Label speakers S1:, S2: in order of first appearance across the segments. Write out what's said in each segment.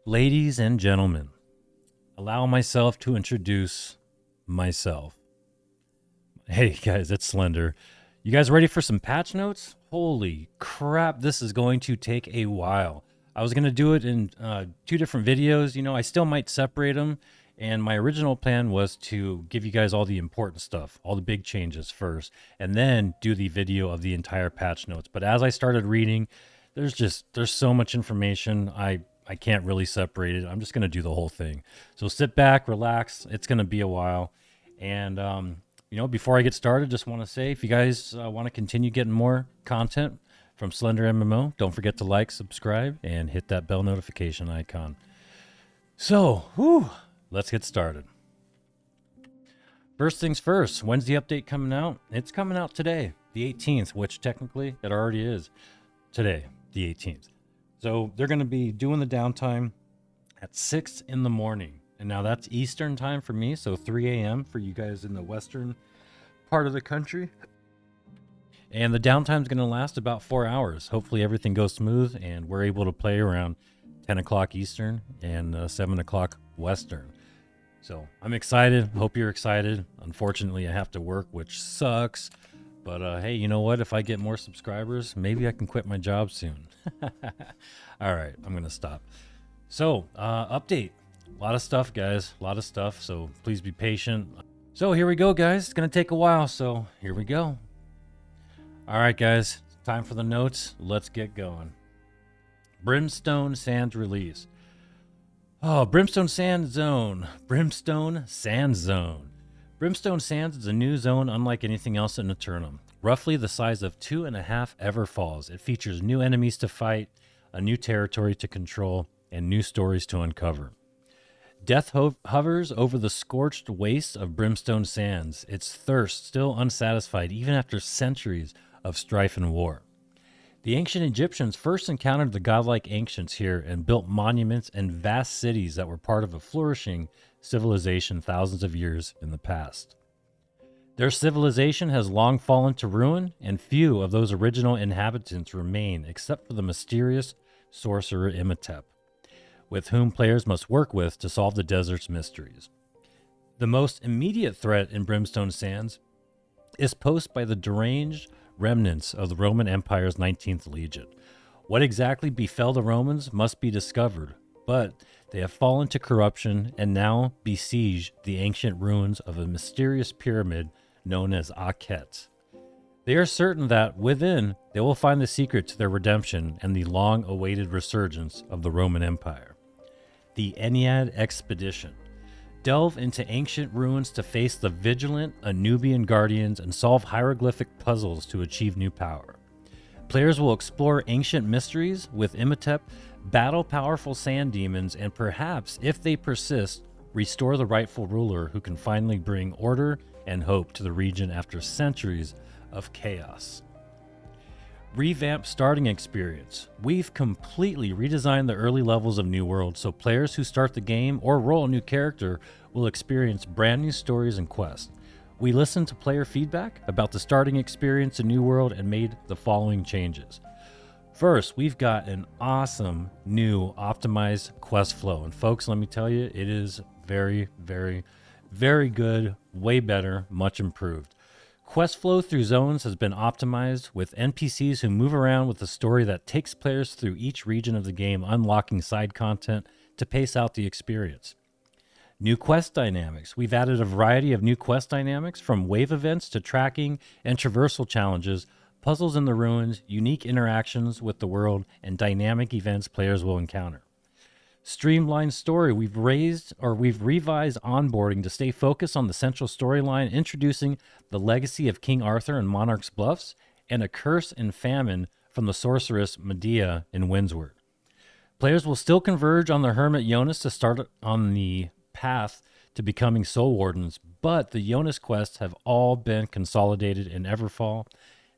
S1: Ladies and gentlemen, allow myself to introduce myself. Hey guys, it's Slender. You guys ready for some patch notes? Holy crap, this is going to take a while. I was going to do it in two different videos. You know, I still might separate them. And my original plan was to give you guys all the important stuff, all the big changes first, and then do the video of the entire patch notes. But as I started reading, there's so much information. I can't really separate it. I'm just going to do the whole thing. So sit back, relax. It's going to be a while. And, before I get started, just want to say if you guys want to continue getting more content from Slender MMO, don't forget to like, subscribe, and hit that bell notification icon. So, let's get started. First things first, when's the update coming out? It's coming out today, the 18th, which technically it already is today, the 18th. So they're going to be doing the downtime at 6 in the morning. And now that's Eastern time for me, so 3 a.m. for you guys in the western part of the country. And the downtime is going to last about 4 hours. Hopefully everything goes smooth and we're able to play around 10 o'clock Eastern and 7 o'clock Western. So I'm excited. Hope you're excited. Unfortunately, I have to work, which sucks. But hey, you know what? If I get more subscribers, maybe I can quit my job soon. All right, I'm going to stop. So, update. A lot of stuff, guys. A lot of stuff. So please be patient. So here we go, guys. It's going to take a while. So here we go. All right, guys. Time for the notes. Let's get going. Brimstone Sands release. Oh, Brimstone Sands Zone. Brimstone Sands Zone. Brimstone Sands is a new zone unlike anything else in Eternum. Roughly the size of 2.5 Everfalls. It features new enemies to fight, a new territory to control, and new stories to uncover. Death hovers over the scorched wastes of Brimstone Sands, its thirst still unsatisfied even after centuries of strife and war. The ancient Egyptians first encountered the godlike ancients here and built monuments and vast cities that were part of a flourishing civilization thousands of years in the past. Their civilization has long fallen to ruin, and few of those original inhabitants remain except for the mysterious sorcerer Imhotep, with whom players must work with to solve the desert's mysteries. The most immediate threat in Brimstone Sands is posed by the deranged remnants of the Roman Empire's 19th Legion. What exactly befell the Romans must be discovered, but they have fallen to corruption and now besiege the ancient ruins of a mysterious pyramid known as Akhet. They are certain that within they will find the secret to their redemption and the long-awaited resurgence of the Roman Empire. The Ennead Expedition. Delve into ancient ruins to face the vigilant Anubian guardians and solve hieroglyphic puzzles to achieve new power. Players will explore ancient mysteries with Imhotep, battle powerful sand demons, and perhaps, if they persist, restore the rightful ruler who can finally bring order and hope to the region after centuries of chaos. Revamped starting experience. We've completely redesigned the early levels of New World so players who start the game or roll a new character will experience brand new stories and quests. We listened to player feedback about the starting experience in New World and made the following changes. First, we've got an awesome new optimized quest flow. And folks, let me tell you, it is very, very, very good, way better, much improved. Quest flow through zones has been optimized with NPCs who move around with a story that takes players through each region of the game, unlocking side content to pace out the experience. New quest dynamics. We've added a variety of new quest dynamics from wave events to tracking and traversal challenges, puzzles in the ruins, unique interactions with the world, and dynamic events players will encounter. Streamlined story. We've revised onboarding to stay focused on the central storyline, introducing the legacy of King Arthur and Monarch's Bluffs, and a curse and famine from the sorceress Medea in Windsward. Players will still converge on the hermit Jonas to start on the path to becoming soul wardens, but the Jonas quests have all been consolidated in Everfall.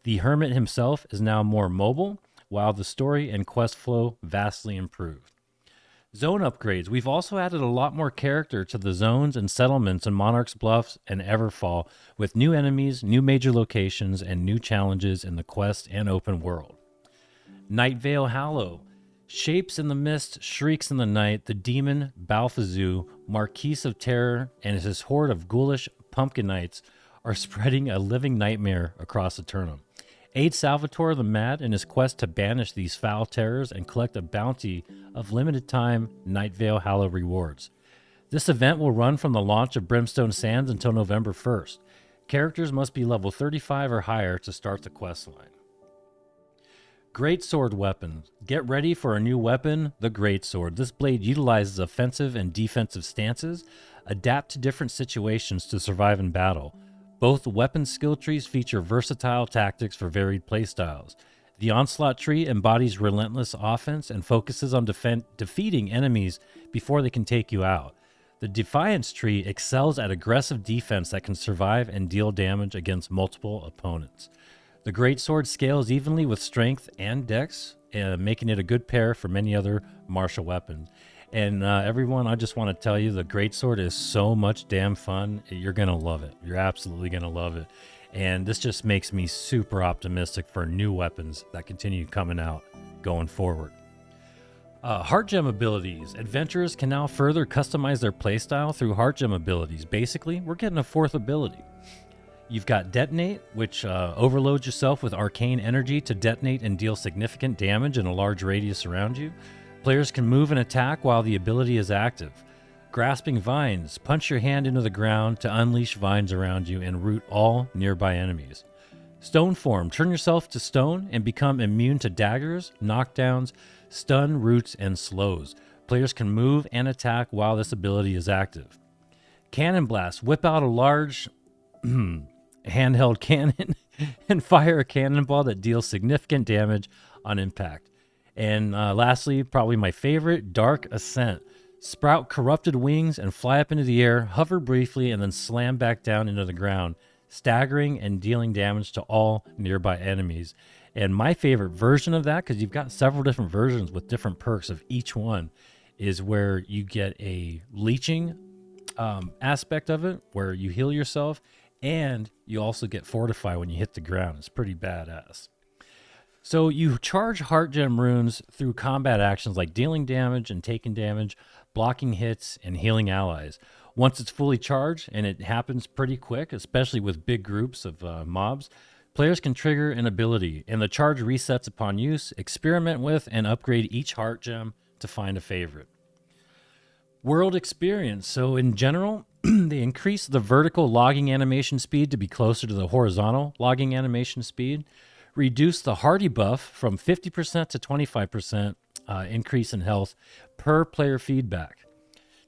S1: The hermit himself is now more mobile, while the story and quest flow vastly improved. Zone upgrades. We've also added a lot more character to the zones and settlements in Monarch's Bluffs and Everfall, with new enemies, new major locations, and new challenges in the quest and open world. Night Vale Hallow. Shapes in the mist, shrieks in the night, the demon Balthazoo, Marquis of Terror, and his horde of ghoulish pumpkin knights are spreading a living nightmare across Eternum. Aid Salvatore the Mad in his quest to banish these foul terrors and collect a bounty of limited-time Night Vale Hallow rewards. This event will run from the launch of Brimstone Sands until November 1st. Characters must be level 35 or higher to start the quest line. Greatsword weapon. Get ready for a new weapon, the Greatsword. This blade utilizes offensive and defensive stances, adapt to different situations to survive in battle. Both weapon skill trees feature versatile tactics for varied playstyles. The Onslaught tree embodies relentless offense and focuses on defeating enemies before they can take you out. The Defiance tree excels at aggressive defense that can survive and deal damage against multiple opponents. The Greatsword scales evenly with strength and dex, making it a good pair for many other martial weapons. And everyone, I just want to tell you, the Greatsword is so much damn fun. You're going to love it. You're absolutely going to love it. And this just makes me super optimistic for new weapons that continue coming out going forward. Heart Gem abilities. Adventurers can now further customize their playstyle through Heart Gem abilities. Basically, we're getting a fourth ability. You've got Detonate, which overloads yourself with arcane energy to detonate and deal significant damage in a large radius around you. Players can move and attack while the ability is active. Grasping Vines. Punch your hand into the ground to unleash vines around you and root all nearby enemies. Stone Form. Turn yourself to stone and become immune to daggers, knockdowns, stun, roots, and slows. Players can move and attack while this ability is active. Cannon Blast. Whip out a large handheld cannon and fire a cannonball that deals significant damage on impact. And lastly, probably my favorite, Dark Ascent. Sprout corrupted wings and fly up into the air, hover briefly, and then slam back down into the ground, staggering and dealing damage to all nearby enemies. And my favorite version of that, because you've got several different versions with different perks of each one, is where you get a leeching aspect of it, where you heal yourself, and you also get Fortify when you hit the ground. It's pretty badass. So you charge Heart Gem runes through combat actions like dealing damage and taking damage, blocking hits, and healing allies. Once it's fully charged, and it happens pretty quick, especially with big groups of mobs, players can trigger an ability, and the charge resets upon use. Experiment with and upgrade each Heart Gem to find a favorite. World experience. So in general, they increase the vertical logging animation speed to be closer to the horizontal logging animation speed. Reduce the hardy buff from 50% to 25% increase in health per player feedback.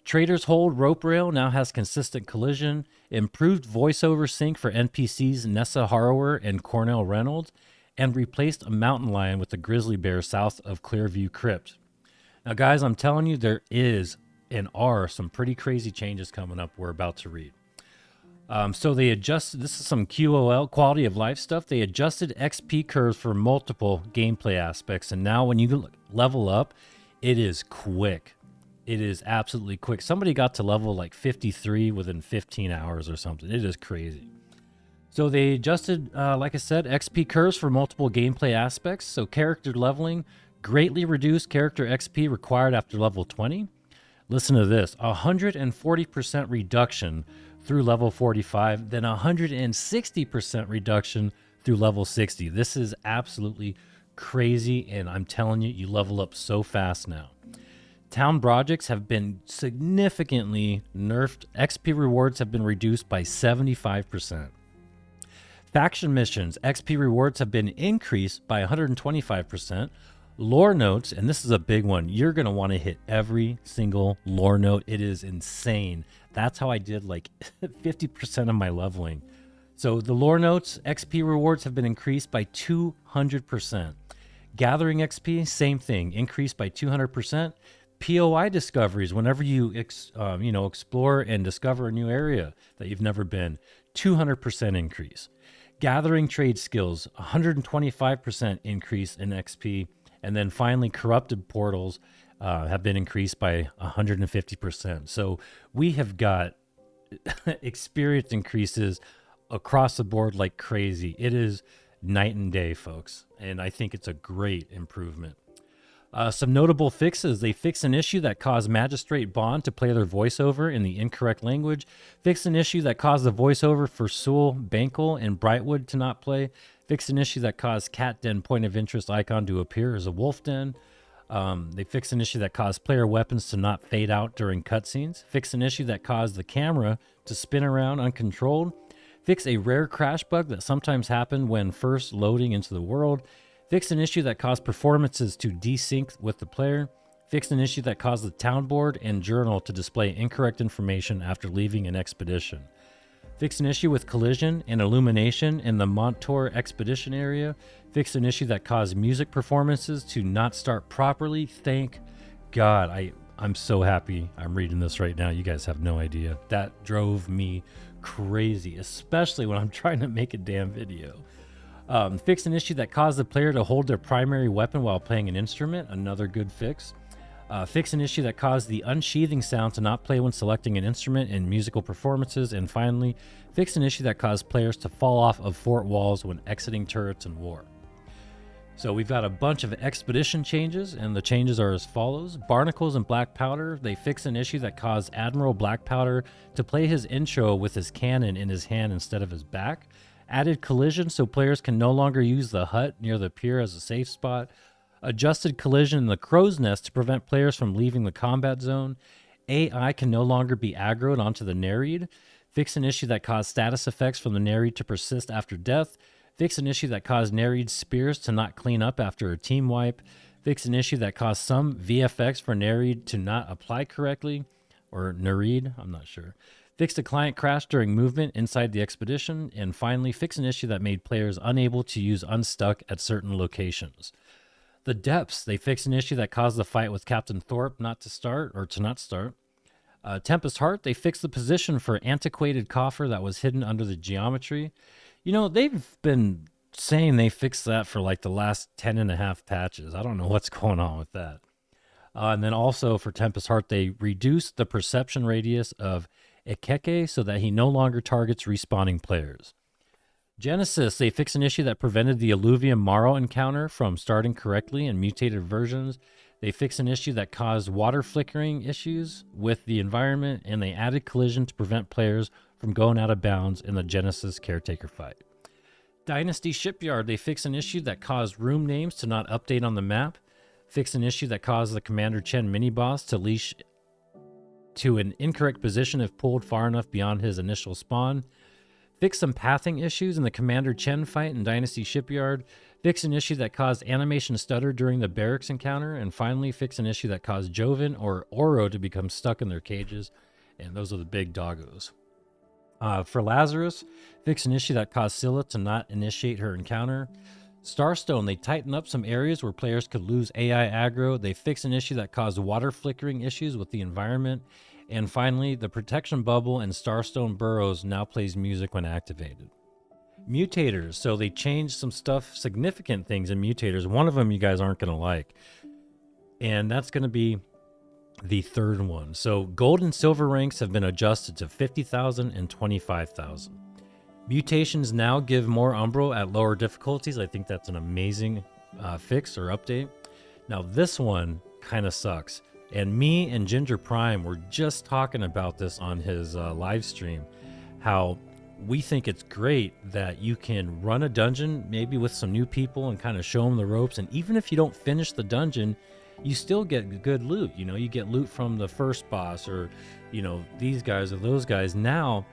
S1: Trader's Hold rope rail now has consistent collision. Improved voiceover sync for NPCs Nessa Harrower and Cornell Reynolds. And replaced a mountain lion with a grizzly bear south of Clearview Crypt. Now guys, I'm telling you, there is and are some pretty crazy changes coming up we're about to read. So they adjusted, this is some QOL, quality of life stuff. They adjusted XP curves for multiple gameplay aspects. And now when you level up, it is quick. It is absolutely quick. Somebody got to level like 53 within 15 hours or something. It is crazy. So they adjusted, like I said, XP curves for multiple gameplay aspects. So character leveling greatly reduced character XP required after level 20. Listen to this, 140% reduction through level 45, then 160% reduction through level 60. This is absolutely crazy, and I'm telling you, you level up so fast now. Town projects have been significantly nerfed. XP rewards have been reduced by 75%. Faction missions, XP rewards have been increased by 125%. Lore notes, and this is a big one. You're going to want to hit every single lore note. It is insane. That's how I did like 50% of my leveling. So the lore notes, XP rewards have been increased by 200%. Gathering XP, same thing, increased by 200%. POI discoveries, whenever you explore and discover a new area that you've never been, 200% increase. Gathering trade skills, 125% increase in XP. And then finally, corrupted portals have been increased by 150%. So we have got experience increases across the board like crazy. It is night and day, folks. And I think it's a great improvement. Some notable fixes. They fixed an issue that caused Magistrate Bond to play their voiceover in the incorrect language. Fixed an issue that caused the voiceover for Sewell, Bankel, and Brightwood to not play. Fixed an issue that caused Cat Den point of interest icon to appear as a wolf den. They fixed an issue that caused player weapons to not fade out during cutscenes. Fixed an issue that caused the camera to spin around uncontrolled. Fixed a rare crash bug that sometimes happened when first loading into the world. Fixed an issue that caused performances to desync with the player. Fixed an issue that caused the town board and journal to display incorrect information after leaving an expedition. Fixed an issue with collision and illumination in the Montour expedition area. Fixed an issue that caused music performances to not start properly. Thank God. I'm so happy I'm reading this right now. You guys have no idea. That drove me crazy, especially when I'm trying to make a damn video. Fixed an issue that caused the player to hold their primary weapon while playing an instrument. Another good fix. Fix an issue that caused the unsheathing sound to not play when selecting an instrument in musical performances. And finally, fix an issue that caused players to fall off of fort walls when exiting turrets in war. So we've got a bunch of expedition changes, and the changes are as follows. Barnacles and Black Powder, they fix an issue that caused Admiral Black Powder to play his intro with his cannon in his hand instead of his back. Added collision so players can no longer use the hut near the pier as a safe spot. Adjusted collision in the crow's nest to prevent players from leaving the combat zone. AI can no longer be aggroed onto the Nereid. Fix an issue that caused status effects from the Nereid to persist after death. Fix an issue that caused Nereid spears to not clean up after a team wipe. Fix an issue that caused some VFX for Nereid to not apply correctly. Or Nereid, I'm not sure. Fixed a client crash during movement inside the expedition. And finally, fix an issue that made players unable to use Unstuck at certain locations. The Depths, they fixed an issue that caused the fight with Captain Thorpe not to start. Tempest Heart, they fixed the position for antiquated coffer that was hidden under the geometry. You know, they've been saying they fixed that for like the last 10 and a half patches. I don't know what's going on with that. And then also for Tempest Heart, they reduced the perception radius of Ekeke so that he no longer targets respawning players. Genesis, they fixed an issue that prevented the Alluvium Morrow encounter from starting correctly in mutated versions. They fixed an issue that caused water flickering issues with the environment, and they added collision to prevent players from going out of bounds in the Genesis Caretaker fight. Dynasty Shipyard, they fixed an issue that caused room names to not update on the map. Fixed an issue that caused the Commander Chen mini-boss to leash to an incorrect position if pulled far enough beyond his initial spawn. Fixed some pathing issues in the Commander Chen fight in Dynasty Shipyard. Fixed an issue that caused animation stutter during the barracks encounter. And finally, fixed an issue that caused Joven or Oro to become stuck in their cages. And those are the big doggos. For Lazarus, fixed an issue that caused Scylla to not initiate her encounter. Starstone, they tightened up some areas where players could lose AI aggro. They fixed an issue that caused water flickering issues with the environment. And finally, the protection bubble in Starstone Burrows now plays music when activated. Mutators, so they changed some stuff, significant things in mutators. One of them you guys aren't going to like. And that's going to be the third one. So gold and silver ranks have been adjusted to 50,000 and 25,000. Mutations now give more Umbro at lower difficulties. I think that's an amazing fix or update. Now this one kind of sucks. And me and Ginger Prime were just talking about this on his live stream. How we think it's great that you can run a dungeon maybe with some new people and kind of show them the ropes. And even if you don't finish the dungeon, you still get good loot. You know, you get loot from the first boss or, you know, these guys or those guys. Now,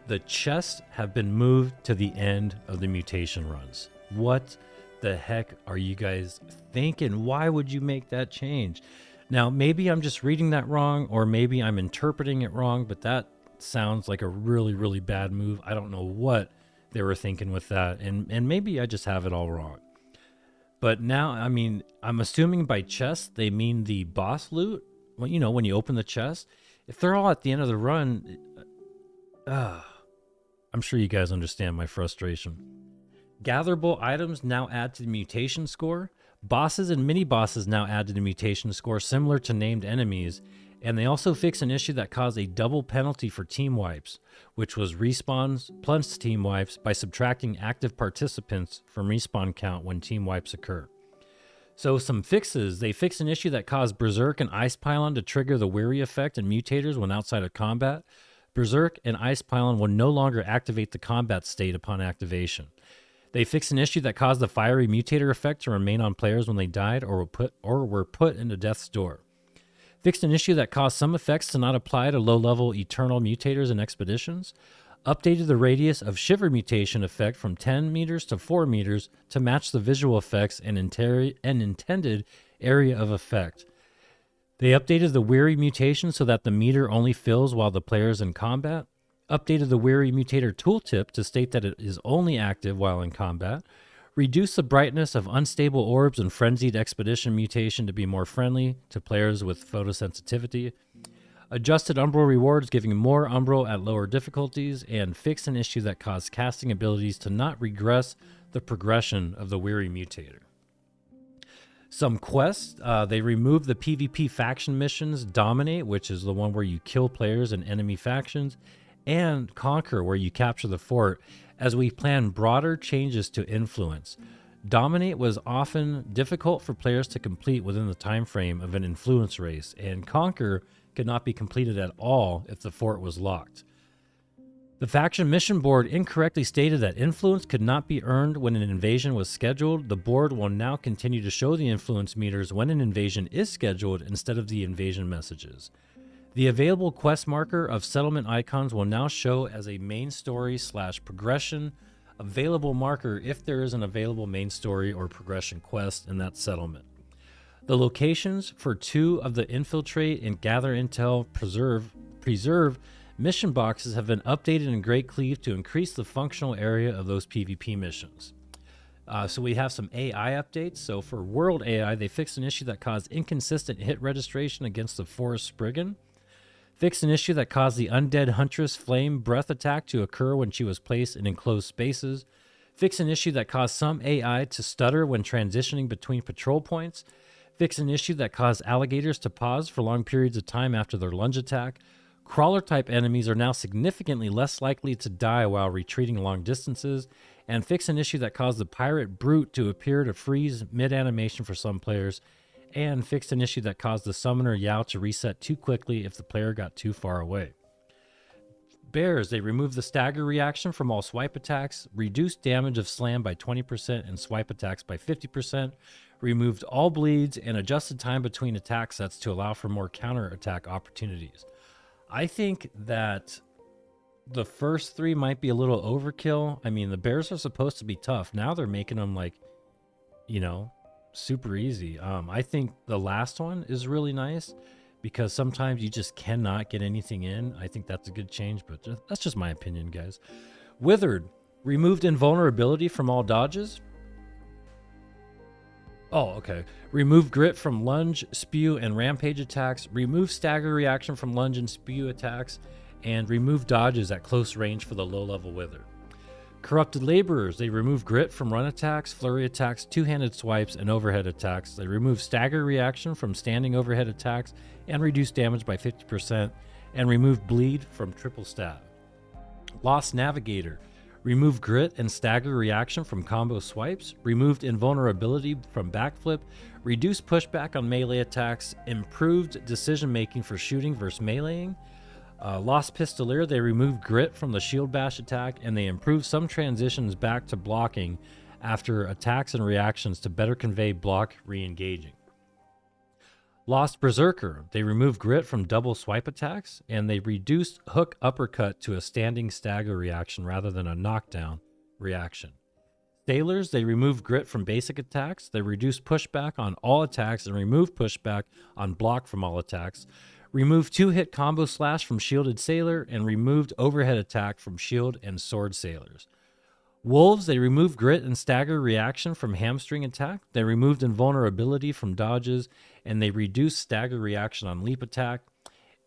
S1: the chests have been moved to the end of the mutation runs. What the heck are you guys thinking? Why would you make that change? Now, maybe I'm just reading that wrong, or maybe I'm interpreting it wrong, but that sounds like a really, really bad move. I don't know what they were thinking with that, and maybe I just have it all wrong. But now, I mean, I'm assuming by chest, they mean the boss loot. Well, you know, when you open the chest, if they're all at the end of the run, I'm sure you guys understand my frustration. Gatherable items now add to the mutation score. Bosses and mini-bosses now add to the mutation score, similar to named enemies. And they also fix an issue that caused a double penalty for team wipes, which was respawns plus team wipes by subtracting active participants from respawn count when team wipes occur. So some fixes. They fixed an issue that caused Berserk and Ice Pylon to trigger the Weary effect and mutators when outside of combat. Berserk and Ice Pylon will no longer activate the combat state upon activation. They fixed an issue that caused the Fiery Mutator effect to remain on players when they died or were put into Death's Door. Fixed an issue that caused some effects to not apply to low-level Eternal Mutators and Expeditions. Updated the radius of Shiver Mutation effect from 10 meters to 4 meters to match the visual effects and intended area of effect. They updated the Weary Mutation so that the meter only fills while the player is in combat. Updated the Weary Mutator tooltip to state that it is only active while in combat. Reduced the brightness of Unstable Orbs and Frenzied Expedition Mutation to be more friendly to players with photosensitivity. Adjusted Umbral rewards, giving more Umbral at lower difficulties, and fixed an issue that caused casting abilities to not regress the progression of the Weary Mutator. Some quests, they removed the PvP faction missions, Dominate, which is the one where you kill players in enemy factions, and Conquer, where you capture the fort, as we plan broader changes to Influence. Dominate was often difficult for players to complete within the time frame of an Influence race, and Conquer could not be completed at all if the fort was locked. The faction mission board incorrectly stated that influence could not be earned when an invasion was scheduled. The board will now continue to show the influence meters when an invasion is scheduled instead of the invasion messages. The available quest marker of settlement icons will now show as a main story / progression available marker if there is an available main story or progression quest in that settlement. The locations for 2 of the Infiltrate and Gather Intel Preserve mission boxes have been updated in Great Cleave to increase the functional area of those PvP missions. So we have some AI updates. So for World AI, they fixed an issue that caused inconsistent hit registration against the Forest Spriggan. Fixed an issue that caused the Undead Huntress Flame Breath attack to occur when she was placed in enclosed spaces. Fixed an issue that caused some AI to stutter when transitioning between patrol points. Fix an issue that caused alligators to pause for long periods of time after their lunge attack. Crawler-type enemies are now significantly less likely to die while retreating long distances. And fix an issue that caused the Pirate Brute to appear to freeze mid-animation for some players. And fixed an issue that caused the Summoner Yao to reset too quickly if the player got too far away. Bears, they removed the stagger reaction from all swipe attacks, reduced damage of slam by 20% and swipe attacks by 50%, removed all bleeds, and adjusted time between attack sets to allow for more counter-attack opportunities. I think that the first 3 might be a little overkill. I mean, the bears are supposed to be tough. Now they're making them like, super easy. I think the last one is really nice because sometimes you just cannot get anything in. I think that's a good change, but that's just my opinion, guys. Withered, removed invulnerability from all dodges. Oh, okay. Remove grit from lunge, spew, and rampage attacks. Remove stagger reaction from lunge and spew attacks. And remove dodges at close range for the low-level wither. Corrupted laborers. They remove grit from run attacks, flurry attacks, two-handed swipes, and overhead attacks. They remove stagger reaction from standing overhead attacks and reduce damage by 50%. And remove bleed from triple stab. Lost navigator. Remove grit and stagger reaction from combo swipes, removed invulnerability from backflip, reduced pushback on melee attacks, improved decision making for shooting versus meleeing. Lost Pistolier, they removed grit from the shield bash attack, and they improved some transitions back to blocking after attacks and reactions to better convey block re-engaging. Lost Berserker, they removed grit from double swipe attacks, and they reduced hook uppercut to a standing stagger reaction rather than a knockdown reaction. Sailors, they removed grit from basic attacks, they reduced pushback on all attacks and removed pushback on block from all attacks, removed 2-hit combo slash from shielded sailor, and removed overhead attack from shield and sword sailors. Wolves, they removed grit and stagger reaction from hamstring attack. They removed invulnerability from dodges, and they reduced stagger reaction on leap attack.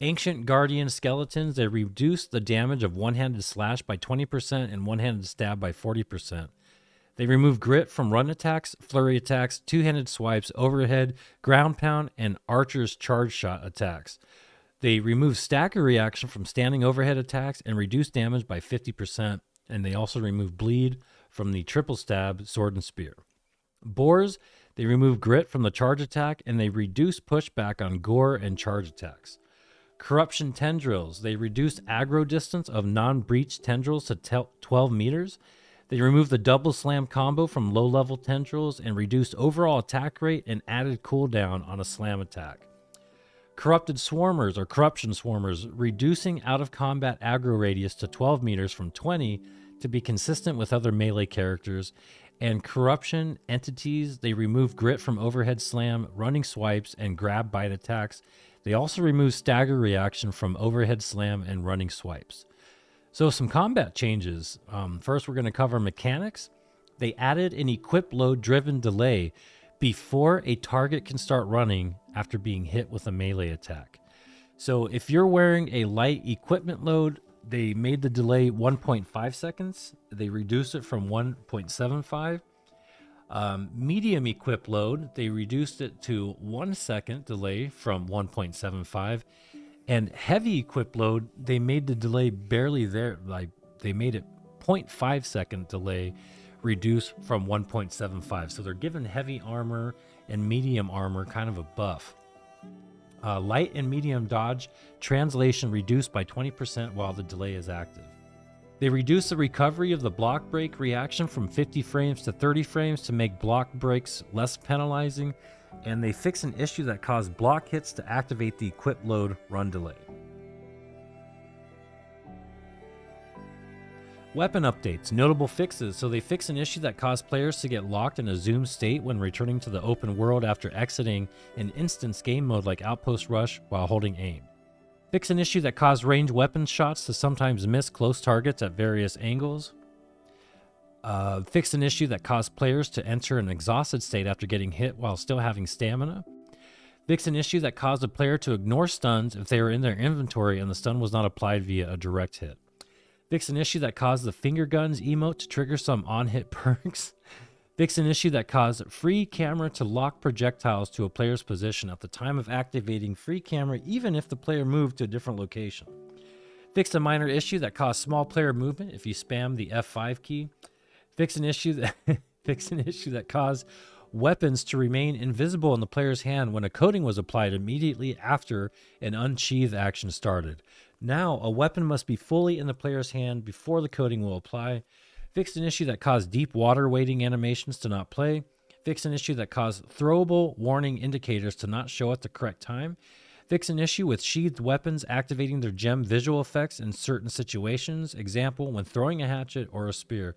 S1: Ancient Guardian Skeletons, they reduced the damage of one-handed slash by 20% and one-handed stab by 40%. They removed grit from run attacks, flurry attacks, two-handed swipes, overhead, ground pound, and archer's charge shot attacks. They removed stagger reaction from standing overhead attacks and reduced damage by 50%. And they also removed bleed from the triple stab sword and spear. Boars, They remove grit from the charge attack, and they reduce pushback on gore and charge attacks. Corruption Tendrils. They reduce aggro distance of non-breach tendrils to 12 meters. They remove the double slam combo from low-level tendrils and reduced overall attack rate and added cooldown on a slam attack. Corrupted Swarmers or Corruption Swarmers, reducing out-of-combat aggro radius to 12 meters from 20 to be consistent with other melee characters. And Corruption Entities, they remove grit from overhead slam, running swipes, and grab bite attacks. They also remove stagger reaction from overhead slam and running swipes. So some combat changes. First, we're going to cover mechanics. They added an equip load driven delay before a target can start running after being hit with a melee attack. So if you're wearing a light equipment load, they made the delay 1.5 seconds. They reduced it from 1.75. Medium equip load, they reduced it to 1 second delay from 1.75. And heavy equip load, they made the delay barely there. Like they made it 0.5 second delay reduced from 1.75. So they're giving heavy armor and medium armor kind of a buff. Light and medium dodge translation reduced by 20% while the delay is active. They reduce the recovery of the block break reaction from 50 frames to 30 frames to make block breaks less penalizing, and they fix an issue that caused block hits to activate the equip load run delay. Weapon updates, notable fixes. So they fix an issue that caused players to get locked in a zoom state when returning to the open world after exiting an instance game mode like Outpost Rush while holding aim. Fix an issue that caused ranged weapon shots to sometimes miss close targets at various angles. Fix an issue that caused players to enter an exhausted state after getting hit while still having stamina. Fix an issue that caused a player to ignore stuns if they were in their inventory and the stun was not applied via a direct hit. Fix an issue that caused the finger guns emote to trigger some on-hit perks. Fix an issue that caused free camera to lock projectiles to a player's position at the time of activating free camera, even if the player moved to a different location. Fix a minor issue that caused small player movement if you spam the F5 key. Fix an issue that caused weapons to remain invisible in the player's hand when a coating was applied immediately after an unsheath action started. Now, a weapon must be fully in the player's hand before the coating will apply. Fixed an issue that caused deep water waiting animations to not play. Fixed an issue that caused throwable warning indicators to not show at the correct time. Fix an issue with sheathed weapons activating their gem visual effects in certain situations. Example, when throwing a hatchet or a spear.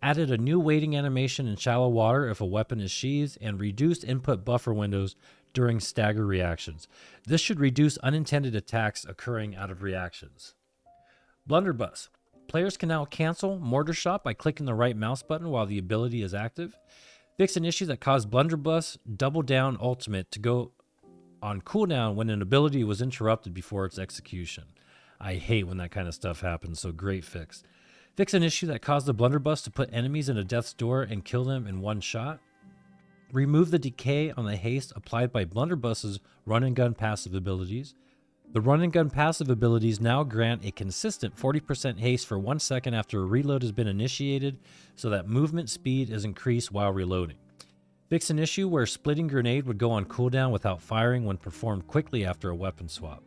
S1: Added a new waiting animation in shallow water if a weapon is sheathed, and reduced input buffer windows during stagger reactions. This should reduce unintended attacks occurring out of reactions. Blunderbuss. Players can now cancel Mortar Shot by clicking the right mouse button while the ability is active. Fix an issue that caused Blunderbuss Double Down Ultimate to go on cooldown when an ability was interrupted before its execution. I hate when that kind of stuff happens, so great fix. Fix an issue that caused the Blunderbuss to put enemies in a death's door and kill them in one shot. Remove the decay on the haste applied by Blunderbuss's run and gun passive abilities. The run and gun passive abilities now grant a consistent 40% haste for 1 second after a reload has been initiated, so that movement speed is increased while reloading. Fix an issue where Splitting Grenade would go on cooldown without firing when performed quickly after a weapon swap.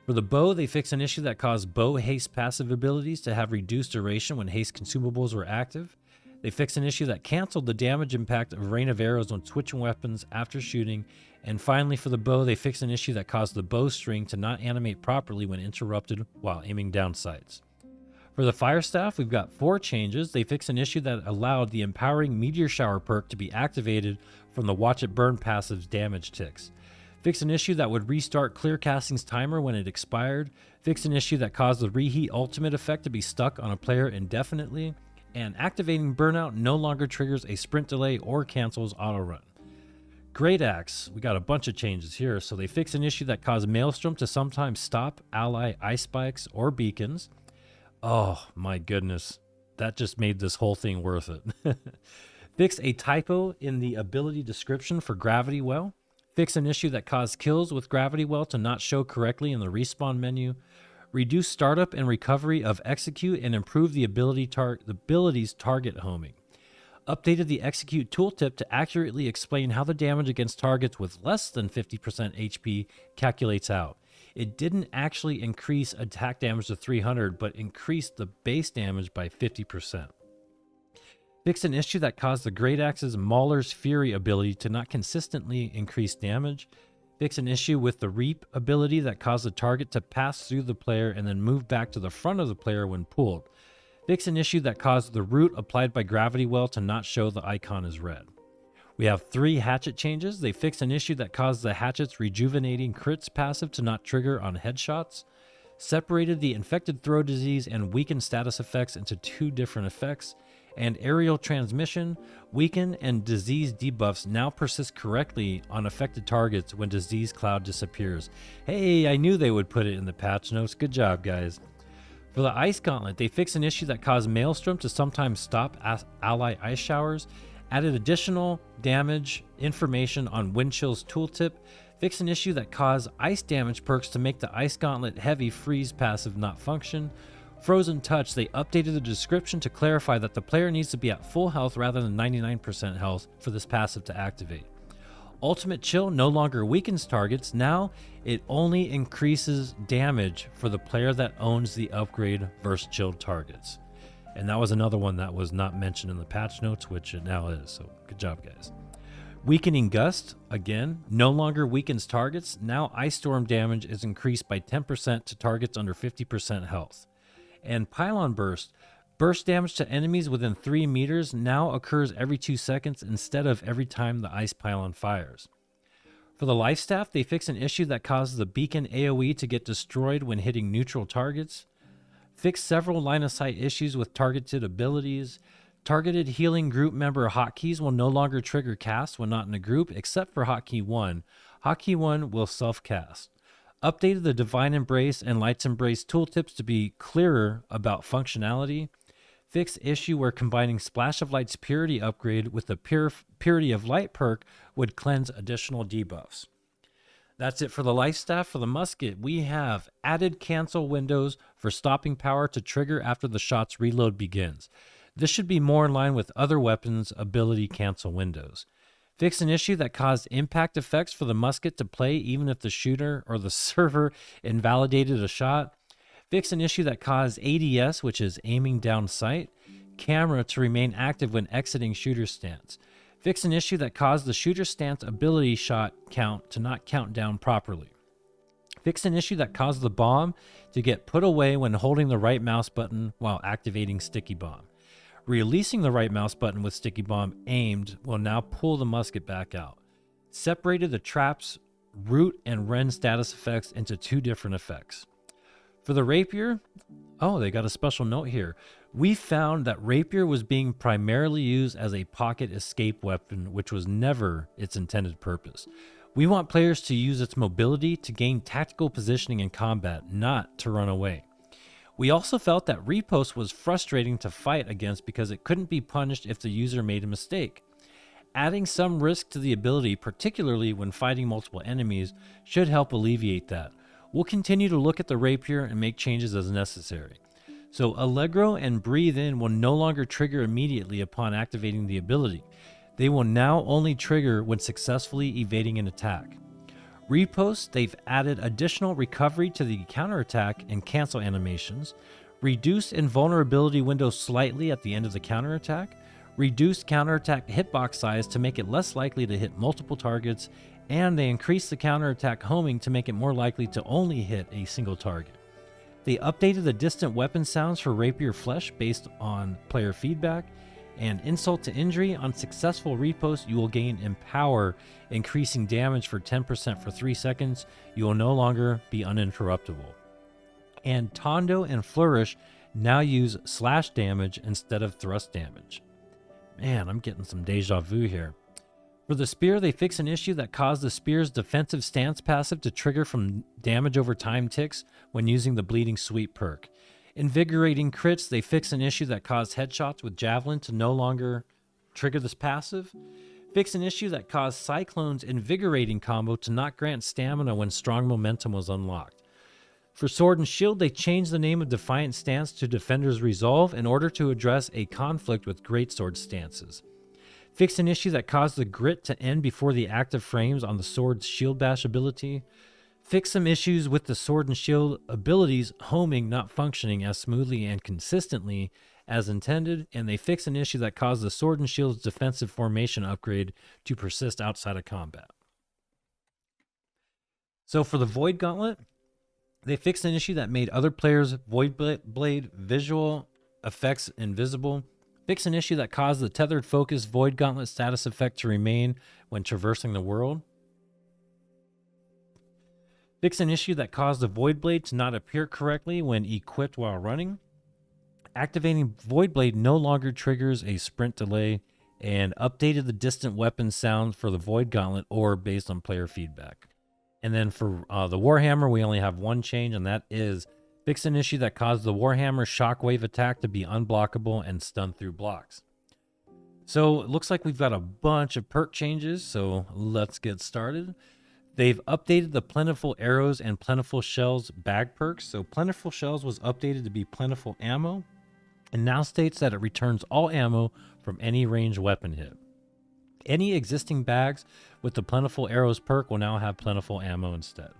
S1: For the bow, they fix an issue that caused bow haste passive abilities to have reduced duration when haste consumables were active. They fix an issue that canceled the damage impact of rain of arrows on switching weapons after shooting. And finally, for the bow, they fix an issue that caused the bow string to not animate properly when interrupted while aiming down sights. For the fire staff, we've got 4 changes. They fix an issue that allowed the empowering meteor shower perk to be activated from the watch it burn passive's damage ticks. Fix an issue that would restart clear casting's timer when it expired. Fix an issue that caused the reheat ultimate effect to be stuck on a player indefinitely. And activating burnout no longer triggers a sprint delay or cancels auto run. Great Axe, we got a bunch of changes here. So they fix an issue that caused Maelstrom to sometimes stop ally ice spikes or beacons. Oh my goodness, that just made this whole thing worth it. Fix a typo in the ability description for Gravity Well. Fix an issue that caused kills with Gravity Well to not show correctly in the respawn menu. Reduce startup and recovery of execute and improve the ability's target homing. Updated the execute tooltip to accurately explain how the damage against targets with less than 50% HP calculates out. It didn't actually increase attack damage to 300, but increased the base damage by 50%. Fixed an issue that caused the Great Axe's Mauler's Fury ability to not consistently increase damage. Fix an issue with the Reap ability that caused the target to pass through the player and then move back to the front of the player when pulled. Fix an issue that caused the root applied by Gravity Well to not show the icon as red. We have 3 hatchet changes. They fix an issue that caused the hatchet's Rejuvenating Crits passive to not trigger on headshots. Separated the Infected Throw Disease and Weakened status effects into 2 different effects. And Aerial Transmission, Weaken, and Disease debuffs now persist correctly on affected targets when Disease Cloud disappears. Hey, I knew they would put it in the patch notes. Good job, guys. For the Ice Gauntlet, they fix an issue that caused Maelstrom to sometimes stop ally ice showers, added additional damage information on Windchill's tooltip, fix an issue that caused ice damage perks to make the Ice Gauntlet Heavy Freeze passive not function. Frozen Touch, they updated the description to clarify that the player needs to be at full health rather than 99% health for this passive to activate. Ultimate Chill no longer weakens targets, now it only increases damage for the player that owns the upgrade versus chilled targets. And that was another one that was not mentioned in the patch notes, which it now is, so good job, guys. Weakening Gust, again, no longer weakens targets, now Ice Storm damage is increased by 10% to targets under 50% health. And Pylon Burst. Burst damage to enemies within 3 meters now occurs every 2 seconds instead of every time the ice pylon fires. For the Life Staff, they fix an issue that causes the beacon AoE to get destroyed when hitting neutral targets. Fix several line of sight issues with targeted abilities. Targeted healing group member hotkeys will no longer trigger cast when not in a group, except for Hotkey 1. Hotkey 1 will self-cast. Updated the Divine Embrace and Light's Embrace tooltips to be clearer about functionality. Fix issue where combining Splash of Light's Purity upgrade with the Purity of Light perk would cleanse additional debuffs. That's it for the Life Staff. For the Musket, we have added cancel windows for stopping power to trigger after the shot's reload begins. This should be more in line with other weapons' ability cancel windows. Fix an issue that caused impact effects for the musket to play even if the shooter or the server invalidated a shot. Fix an issue that caused ADS, which is aiming down sight, camera to remain active when exiting shooter stance. Fix an issue that caused the shooter stance ability shot count to not count down properly. Fix an issue that caused the bomb to get put away when holding the right mouse button while activating Sticky Bomb. Releasing the right mouse button with Sticky Bomb aimed will now pull the musket back out. Separated the trap's root and Ren status effects into 2 different effects. For the Rapier, they got a special note here. We found that Rapier was being primarily used as a pocket escape weapon, which was never its intended purpose. We want players to use its mobility to gain tactical positioning in combat, not to run away. We also felt that Repost was frustrating to fight against because it couldn't be punished if the user made a mistake. Adding some risk to the ability, particularly when fighting multiple enemies, should help alleviate that. We'll continue to look at the Rapier and make changes as necessary. So Allegro and Breathe In will no longer trigger immediately upon activating the ability. They will now only trigger when successfully evading an attack. Repost, they've added additional recovery to the counterattack and cancel animations, reduce invulnerability window slightly at the end of the counterattack, reduce counterattack hitbox size to make it less likely to hit multiple targets, and they increase the counterattack homing to make it more likely to only hit a single target. They updated the distant weapon sounds for Rapier Flesh based on player feedback, and Insult to Injury. On successful repost, you will gain Empower, increasing damage for 10% for 3 seconds. You will no longer be uninterruptible. And Tondo and Flourish now use slash damage instead of thrust damage. Man, I'm getting some deja vu here. For the Spear, they fix an issue that caused the Spear's defensive stance passive to trigger from damage over time ticks when using the Bleeding Sweep perk. Invigorating Crits, they fix an issue that caused headshots with Javelin to no longer trigger this passive. Fix an issue that caused Cyclone's Invigorating combo to not grant stamina when Strong Momentum was unlocked. For Sword and Shield, they changed the name of Defiant Stance to Defender's Resolve in order to address a conflict with Greatsword stances. Fix an issue that caused the grit to end before the active frames on the sword's shield bash ability. Fix some issues with the sword and shield abilities homing not functioning as smoothly and consistently as intended, and they fix an issue that caused the sword and shield's defensive formation upgrade to persist outside of combat. So for the Void Gauntlet, they fixed an issue that made other players' Void Blade visual effects invisible. Fix an issue that caused the tethered focus Void Gauntlet status effect to remain when traversing the world. Fix an issue that caused the Void Blade to not appear correctly when equipped while running. Activating Void Blade no longer triggers a sprint delay, and updated the distant weapon sound for the Void Gauntlet orb based on player feedback. And then for the Warhammer, we only have one change, and that is fix an issue that caused the Warhammer shockwave attack to be unblockable and stun through blocks. So it looks like we've got a bunch of perk changes, so let's get started. They've updated the Plentiful Arrows and Plentiful Shells bag perks. So Plentiful Shells was updated to be Plentiful Ammo, and now states that it returns all ammo from any ranged weapon hit. Any existing bags with the Plentiful Arrows perk will now have Plentiful Ammo instead.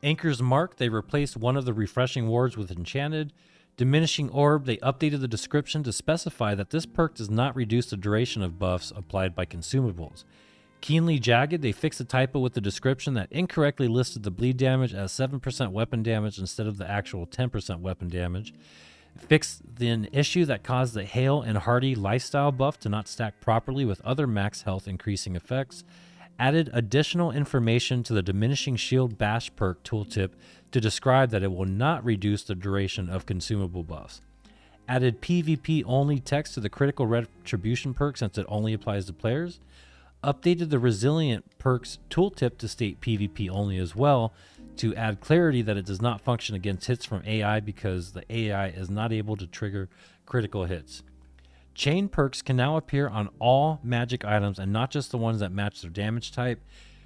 S1: Anchor's Mark, they replaced one of the refreshing wards with Enchanted. Diminishing Orb, they updated the description to specify that this perk does not reduce the duration of buffs applied by consumables. Keenly Jagged, they fixed a typo with the description that incorrectly listed the bleed damage as 7% weapon damage instead of the actual 10% weapon damage. Fixed an issue that caused the Hail and Hardy lifestyle buff to not stack properly with other max health increasing effects. Added additional information to the Diminishing Shield Bash perk tooltip to describe that it will not reduce the duration of consumable buffs. Added PvP only text to the Critical Retribution perk since it only applies to players. Updated the Resilient perks tooltip to state PvP only as well, to add clarity that it does not function against hits from AI because the AI is not able to trigger critical hits. Chain perks can now appear on all magic items and not just the ones that match their damage type.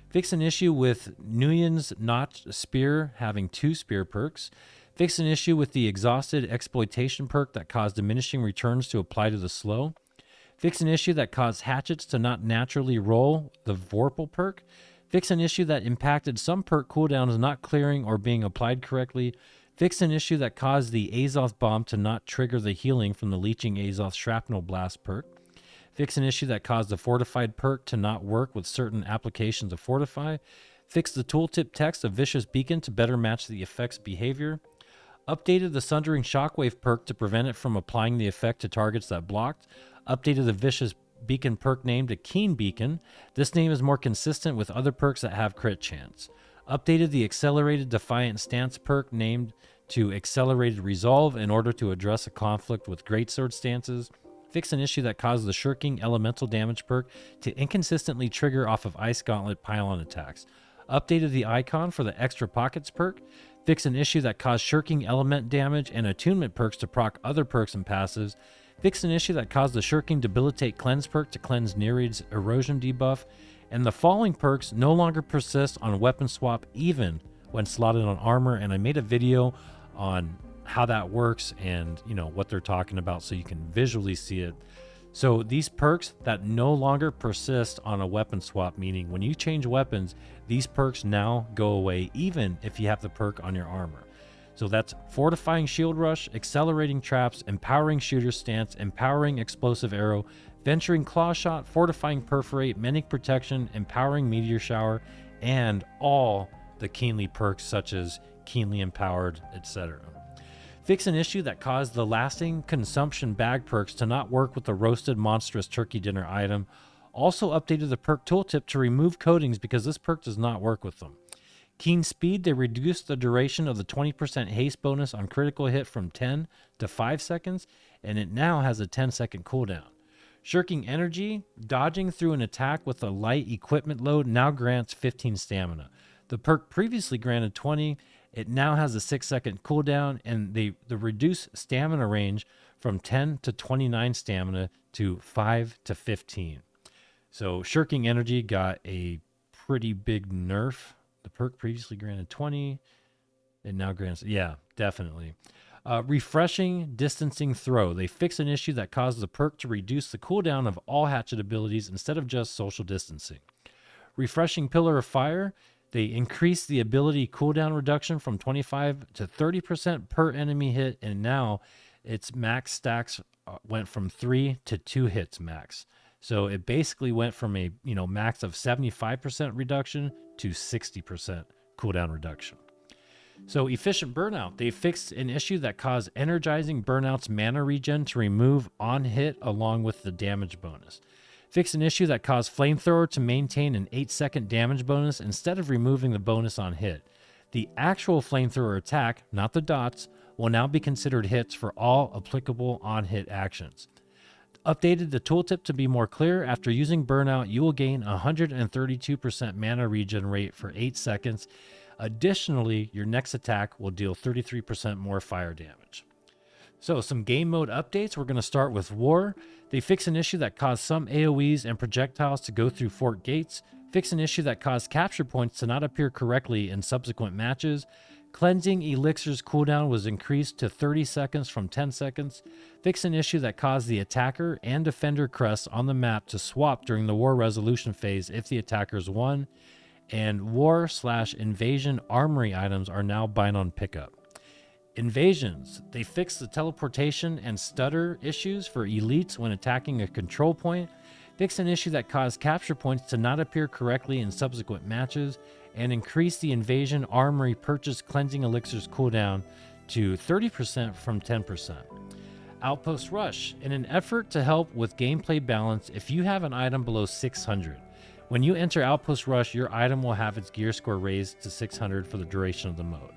S1: Fix an issue with Nguyen's Notched Spear having 2 spear perks. Fix an issue with the Exhausted Exploitation perk that caused diminishing returns to apply to the slow. Fix an issue that caused hatchets to not naturally roll the Vorpal perk. Fix an issue that impacted some perk cooldowns not clearing or being applied correctly. Fix an issue that caused the Azoth Bomb to not trigger the healing from the Leeching Azoth Shrapnel Blast perk. Fix an issue that caused the Fortified perk to not work with certain applications of Fortify. Fix the tooltip text of Vicious Beacon to better match the effect's behavior. Updated the Sundering Shockwave perk to prevent it from applying the effect to targets that blocked. Updated the Vicious Beacon perk name to Keen Beacon. This name is more consistent with other perks that have crit chance. Updated the Accelerated Defiant Stance perk named to Accelerated Resolve in order to address a conflict with Greatsword stances. Fix an issue that caused the Shirking Elemental Damage perk to inconsistently trigger off of Ice Gauntlet pylon attacks. Updated the icon for the Extra Pockets perk. Fix an issue that caused Shirking Element damage and Attunement perks to proc other perks and passives. Fix an issue that caused the Shirking Debilitate Cleanse perk to cleanse Nereid's Erosion debuff. And the following perks no longer persist on weapon swap even when slotted on armor. And I made a video on how that works and what they're talking about so you can visually see it. So these perks that no longer persist on a weapon swap, meaning when you change weapons, these perks now go away even if you have the perk on your armor. So that's Fortifying Shield Rush, Accelerating Traps, Empowering Shooter Stance, Empowering Explosive Arrow, Venturing Claw Shot, Fortifying Perforate, Mending Protection, Empowering Meteor Shower, and all the Keenly perks such as Keenly Empowered, etc. Fix an issue that caused the Lasting Consumption bag perks to not work with the Roasted Monstrous Turkey Dinner item. Also updated the perk tooltip to remove coatings because this perk does not work with them. Keen Speed, they reduced the duration of the 20% haste bonus on critical hit from 10 to 5 seconds, and it now has a 10-second cooldown. Shirking Energy, dodging through an attack with a light equipment load now grants 15 stamina. The perk previously granted 20, it now has a 6-second cooldown, and the reduced stamina range from 10 to 29 stamina to 5 to 15. So Shirking Energy got a pretty big nerf. The perk previously granted 20. It now grants, yeah, definitely. Refreshing distancing throw. They fix an issue that caused the perk to reduce the cooldown of all hatchet abilities instead of just social distancing. Refreshing pillar of fire. They increase the ability cooldown reduction from 25 to 30% per enemy hit, and now its max stacks went from 3 to 2 hits max. So it basically went from a max of 75% reduction to 60% cooldown reduction. So efficient burnout. They fixed an issue that caused energizing burnout's mana regen to remove on hit along with the damage bonus. Fix an issue that caused flamethrower to maintain an 8-second damage bonus instead of removing the bonus on hit. The actual flamethrower attack, not the dots, will now be considered hits for all applicable on-hit actions. Updated the tooltip to be more clear. After using burnout, you will gain 132% mana regen rate for 8 seconds. Additionally, your next attack will deal 33% more fire damage. So some game mode updates. We're going to start with War. They fix an issue that caused some AoEs and projectiles to go through fort gates. Fix an issue that caused capture points to not appear correctly in subsequent matches. Cleansing Elixir's cooldown was increased to 30 seconds from 10 seconds. Fix an issue that caused the attacker and defender crests on the map to swap during the war resolution phase if the attackers won. And war/invasion armory items are now bind on pickup. Invasions. They fixed the teleportation and stutter issues for elites when attacking a control point. Fix an issue that caused capture points to not appear correctly in subsequent matches. And increase the invasion armory purchase cleansing elixirs cooldown to 30% from 10%. Outpost Rush. In an effort to help with gameplay balance, if you have an item below 600, when you enter Outpost Rush, your item will have its gear score raised to 600 for the duration of the mode.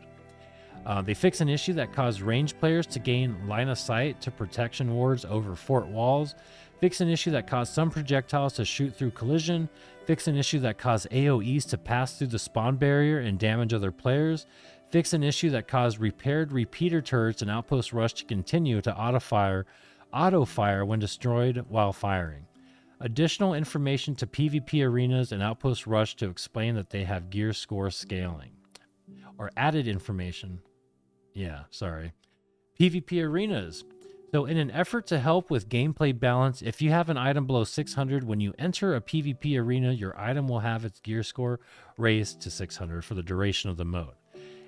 S1: They fix an issue that caused ranged players to gain line of sight to protection wards over fort walls. Fix an issue that caused some projectiles to shoot through collision. Fix an issue that caused AoEs to pass through the spawn barrier and damage other players. Fix an issue that caused repaired repeater turrets and Outpost Rush to continue to auto-fire when destroyed while firing. Additional information to PvP arenas and Outpost Rush to explain that they have gear score scaling. Or added information. PvP arenas. So in an effort to help with gameplay balance, if you have an item below 600, when you enter a PvP arena, your item will have its gear score raised to 600 for the duration of the mode.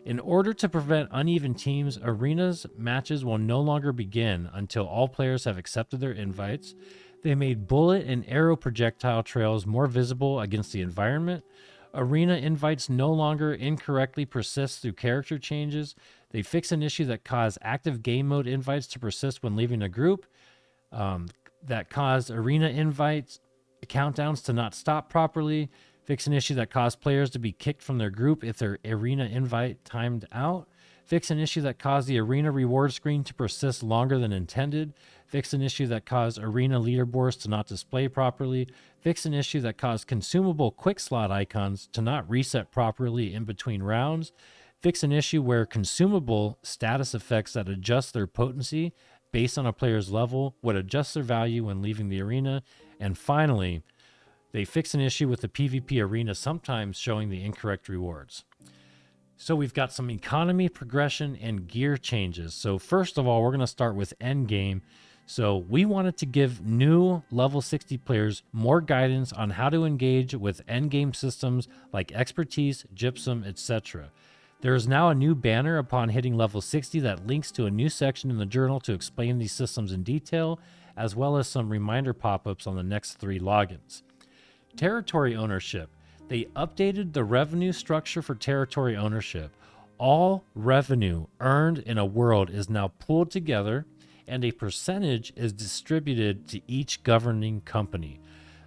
S1: In order to prevent uneven teams, arenas matches will no longer begin until all players have accepted their invites. They made bullet and arrow projectile trails more visible against the environment. Arena invites no longer incorrectly persist through character changes. They fix an issue that caused active game mode invites to persist when leaving a group. That caused arena invites countdowns to not stop properly. Fix an issue that caused players to be kicked from their group if their arena invite timed out. Fix an issue that caused the arena reward screen to persist longer than intended. Fix an issue that caused arena leaderboards to not display properly. Fix an issue that caused consumable quick slot icons to not reset properly in between rounds. Fix an issue where consumable status effects that adjust their potency based on a player's level would adjust their value when leaving the arena. And finally, they fix an issue with the PvP arena sometimes showing the incorrect rewards. So we've got some economy, progression, and gear changes. So first of all, we're going to start with endgame. So we wanted to give new level 60 players more guidance on how to engage with endgame systems like expertise, gypsum, etc. There is now a new banner upon hitting level 60 that links to a new section in the journal to explain these systems in detail, as well as some reminder pop-ups on the next 3 logins. Territory ownership. They updated the revenue structure for territory ownership. All revenue earned in a world is now pooled together, and a percentage is distributed to each governing company.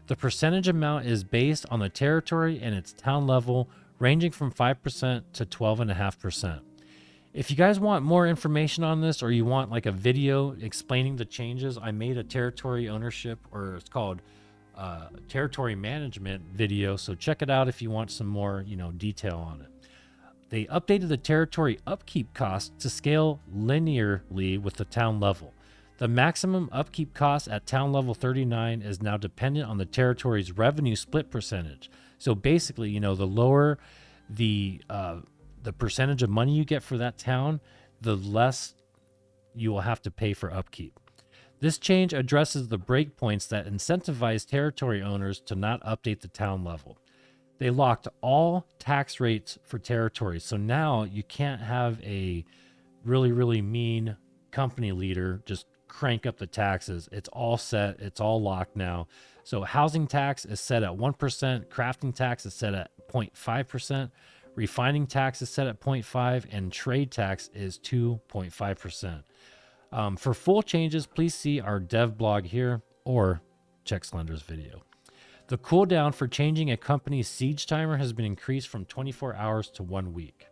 S1: The percentage amount is based on the territory and its town level, ranging from 5% to 12.5%. If you guys want more information on this, or you want like a video explaining the changes, I made a territory ownership, or it's called territory management video, so check it out if you want some more detail on it. They updated the territory upkeep cost to scale linearly with the town level. The maximum upkeep cost at town level 39 is now dependent on the territory's revenue split percentage. So basically, the lower the percentage of money you get for that town, the less you will have to pay for upkeep. This change addresses the breakpoints that incentivize territory owners to not update the town level. They locked all tax rates for territories. So now you can't have a really, really mean company leader just crank up the taxes. It's all set. It's all locked now. So housing tax is set at 1%. Crafting tax is set at 0.5%. Refining tax is set at 0.5%. And trade tax is 2.5%. For full changes, please see our dev blog here or check Slender's video. The cooldown for changing a company's siege timer has been increased from 24 hours to 1 week.